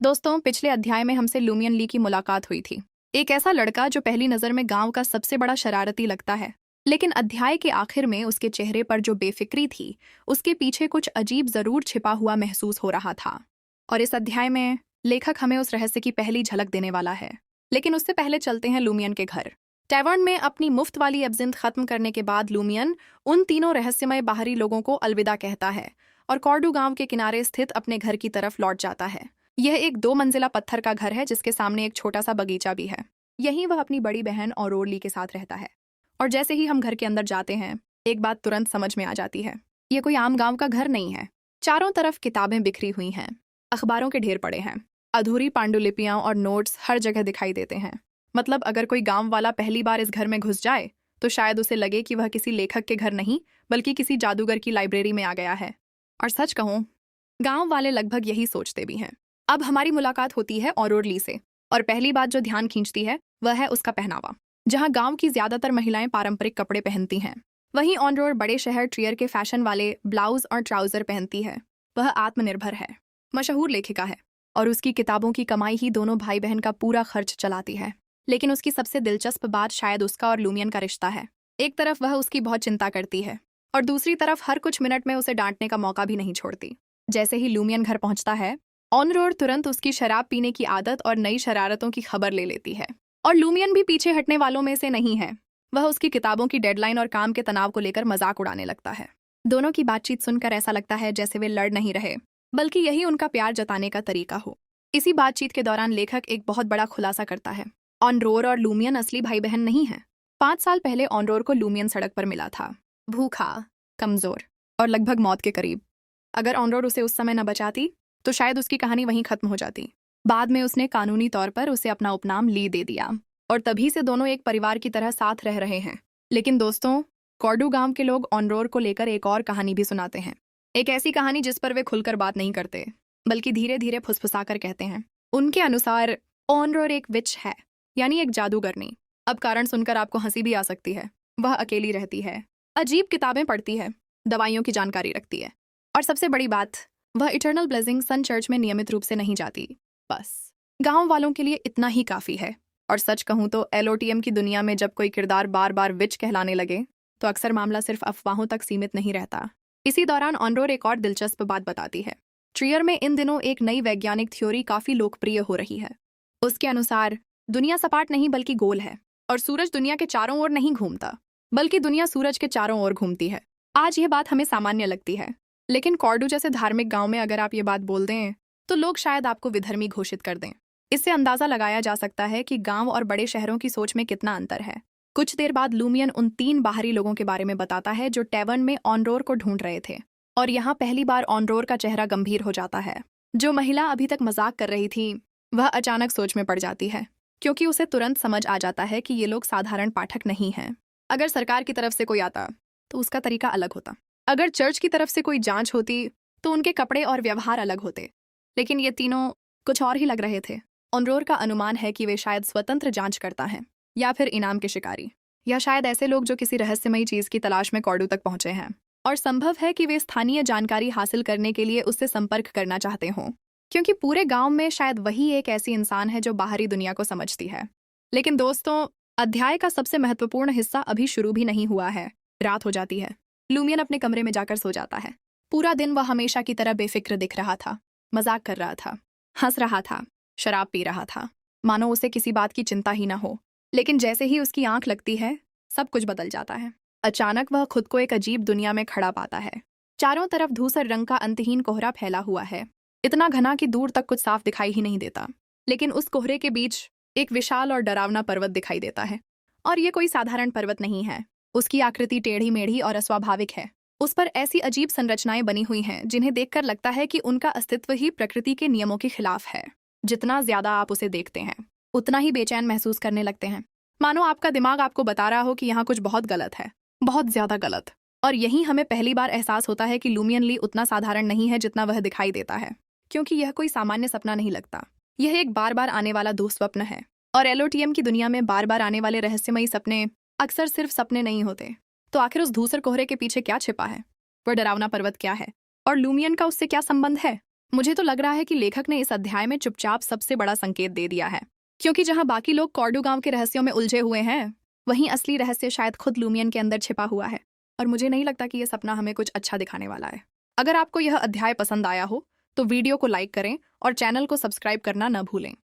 दोस्तों, पिछले अध्याय में हमसे लूमियन ली की मुलाकात हुई थी। एक ऐसा लड़का जो पहली नजर में गांव का सबसे बड़ा शरारती लगता है, लेकिन अध्याय के आखिर में उसके चेहरे पर जो बेफिक्री थी, उसके पीछे कुछ अजीब जरूर छिपा हुआ महसूस हो रहा था। और इस अध्याय में लेखक हमें उस रहस्य की पहली झलक देने वाला है। लेकिन उससे पहले चलते हैं लूमियन के घर। टैवर्न में अपनी मुफ्त वाली एब्सिंथ खत्म करने के बाद लूमियन उन तीनों रहस्यमय बाहरी लोगों को अलविदा कहता है और कॉर्डू गांव के किनारे स्थित अपने घर की तरफ लौट जाता है। यह एक 2 मंजिला पत्थर का घर है जिसके सामने एक छोटा सा बगीचा भी है। यहीं वह अपनी बड़ी बहन और ओरली के साथ रहता है। और जैसे ही हम घर के अंदर जाते हैं, एक बात तुरंत समझ में आ जाती है। ये कोई आम गांव का घर नहीं है। चारों तरफ किताबें बिखरी हुई हैं, अखबारों के ढेर पड़े हैं, अधूरी पांडुलिपियां और नोट्स हर जगह दिखाई देते हैं। मतलब अगर कोई गांव वाला पहली बार इस घर में घुस जाए तो शायद उसे लगे कि वह किसी लेखक के घर नहीं बल्कि किसी जादूगर की लाइब्रेरी में आ गया है। और सच कहूं, गांव वाले लगभग यही सोचते भी हैं। अब हमारी मुलाकात होती है ऑरोरली से, और पहली बात जो ध्यान खींचती है वह है उसका पहनावा। जहां गांव की ज्यादातर महिलाएं पारंपरिक कपड़े पहनती हैं, वहीं ऑनरोर बड़े शहर ट्रियर के फैशन वाले ब्लाउज और ट्राउजर पहनती है। वह आत्मनिर्भर है, मशहूर लेखिका है, और उसकी किताबों की कमाई ही दोनों भाई बहन का पूरा खर्च चलाती है। लेकिन उसकी सबसे दिलचस्प बात शायद उसका और लूमियन का रिश्ता है। एक तरफ वह उसकी बहुत चिंता करती है और दूसरी तरफ हर कुछ मिनट में उसे डांटने का मौका भी नहीं छोड़ती। जैसे ही लूमियन घर पहुंचता है, ऑनरोर तुरंत उसकी शराब पीने की आदत और नई शरारतों की खबर ले लेती है। और लूमियन भी पीछे हटने वालों में से नहीं है। वह उसकी किताबों की डेडलाइन और काम के तनाव को लेकर मजाक उड़ाने लगता है। दोनों की बातचीत सुनकर ऐसा लगता है जैसे वे लड़ नहीं रहे, बल्कि यही उनका प्यार जताने का तरीका हो। इसी बातचीत के दौरान लेखक एक बहुत बड़ा खुलासा करता है। ऑनरोर और लूमियन असली भाई बहन नहीं हैं। 5 साल पहले ऑनरोर को लूमियन सड़क पर मिला था, भूखा, कमजोर और लगभग मौत के करीब। अगर ऑनरोर उसे उस समय न बचाती तो शायद उसकी कहानी वहीं खत्म हो जाती। बाद में उसने कानूनी तौर पर उसे अपना उपनाम ली दे दिया, और तभी से दोनों एक परिवार की तरह साथ रह रहे हैं। लेकिन दोस्तों, कॉर्डू गांव के लोग ऑनरोर को लेकर एक और कहानी भी सुनाते हैं। एक ऐसी कहानी जिस पर वे खुलकर बात नहीं करते, बल्कि धीरे धीरे फुसफुसाकर कहते हैं। उनके अनुसार ऑनरोर एक विच है, यानी एक जादूगरनी। अब कारण सुनकर आपको हंसी भी आ सकती है। वह अकेली रहती है, अजीब किताबें पढ़ती है, दवाइयों की जानकारी रखती है, और सबसे बड़ी बात, वह इटर्नल ब्लेसिंग सन चर्च में नियमित रूप से नहीं जाती। बस गांव वालों के लिए इतना ही काफी है। और सच कहूं तो एलओटीएम की दुनिया में जब कोई किरदार बार बार विच कहलाने लगे तो अक्सर मामला सिर्फ अफवाहों तक सीमित नहीं रहता। इसी दौरान ऑनरोर एक और दिलचस्प बात बताती है। ट्रियर में इन दिनों एक नई वैज्ञानिक थ्योरी काफी लोकप्रिय हो रही है। उसके अनुसार दुनिया सपाट नहीं बल्कि गोल है, और सूरज दुनिया के चारों ओर नहीं घूमता, बल्कि दुनिया सूरज के चारों ओर घूमती है। आज यह बात हमें सामान्य लगती है, लेकिन कॉर्डू जैसे धार्मिक गांव में अगर आप ये बात बोल दें तो लोग शायद आपको विधर्मी घोषित कर दें। इससे अंदाजा लगाया जा सकता है कि गांव और बड़े शहरों की सोच में कितना अंतर है। कुछ देर बाद लूमियन उन 3 बाहरी लोगों के बारे में बताता है जो टैवर्न में ऑनरोर को ढूंढ रहे थे। और यहाँ पहली बार ऑनरोर का चेहरा गंभीर हो जाता है। जो महिला अभी तक मजाक कर रही थी, वह अचानक सोच में पड़ जाती है, क्योंकि उसे तुरंत समझ आ जाता है कि ये लोग साधारण पाठक नहीं हैं। अगर सरकार की तरफ से कोई आता तो उसका तरीका अलग होता। अगर चर्च की तरफ से कोई जांच होती तो उनके कपड़े और व्यवहार अलग होते। लेकिन ये तीनों कुछ और ही लग रहे थे। ऑनरोर का अनुमान है कि वे शायद स्वतंत्र जांच करता हैं, या फिर इनाम के शिकारी, या शायद ऐसे लोग जो किसी रहस्यमयी चीज की तलाश में कॉर्डू तक पहुंचे हैं। और संभव है कि वे स्थानीय जानकारी हासिल करने के लिए उससे संपर्क करना चाहते हों, क्योंकि पूरे गांव में शायद वही एक ऐसी इंसान है जो बाहरी दुनिया को समझती है। लेकिन दोस्तों, अध्याय का सबसे महत्वपूर्ण हिस्सा अभी शुरू भी नहीं हुआ है। रात हो जाती है। लूमियन अपने कमरे में जाकर सो जाता है। पूरा दिन वह हमेशा की तरह बेफिक्र दिख रहा था, मजाक कर रहा था, हंस रहा था, शराब पी रहा था, मानो उसे किसी बात की चिंता ही ना हो। लेकिन जैसे ही उसकी आंख लगती है, सब कुछ बदल जाता है। अचानक वह खुद को एक अजीब दुनिया में खड़ा पाता है। चारों तरफ धूसर रंग का अंतहीन कोहरा फैला हुआ है, इतना घना कि दूर तक कुछ साफ दिखाई ही नहीं देता। लेकिन उस कोहरे के बीच एक विशाल और डरावना पर्वत दिखाई देता है। और ये कोई साधारण पर्वत नहीं है। उसकी आकृति टेढ़ी मेढ़ी और अस्वाभाविक है। उस पर ऐसी अजीब संरचनाएं बनी हुई हैं जिन्हें देखकर लगता है कि उनका अस्तित्व ही प्रकृति के नियमों के खिलाफ है। जितना ज्यादा आप उसे देखते हैं, उतना ही बेचैन महसूस करने लगते हैं, मानो आपका दिमाग आपको बता रहा हो कि यहाँ कुछ बहुत गलत है, बहुत ज्यादा गलत। और यही हमें पहली बार एहसास होता है कि लूमियन ली उतना साधारण नहीं है जितना वह दिखाई देता है, क्योंकि यह कोई सामान्य सपना नहीं लगता। यह एक बार बार आने वाला दुःस्वप्न है। और एलओटीएम की दुनिया में बार बार आने वाले रहस्यमयी सपने अक्सर सिर्फ सपने नहीं होते। तो आखिर उस धूसर कोहरे के पीछे क्या छिपा है? वह डरावना पर्वत क्या है? और लूमियन का उससे क्या संबंध है? मुझे तो लग रहा है कि लेखक ने इस अध्याय में चुपचाप सबसे बड़ा संकेत दे दिया है, क्योंकि जहां बाकी लोग कॉर्डू गांव के रहस्यों में उलझे हुए हैं, वहीं असली रहस्य शायद खुद लूमियन के अंदर छिपा हुआ है। और मुझे नहीं लगता कि यह सपना हमें कुछ अच्छा दिखाने वाला है। अगर आपको यह अध्याय पसंद आया हो तो वीडियो को लाइक करें और चैनल को सब्सक्राइब करना न भूलें।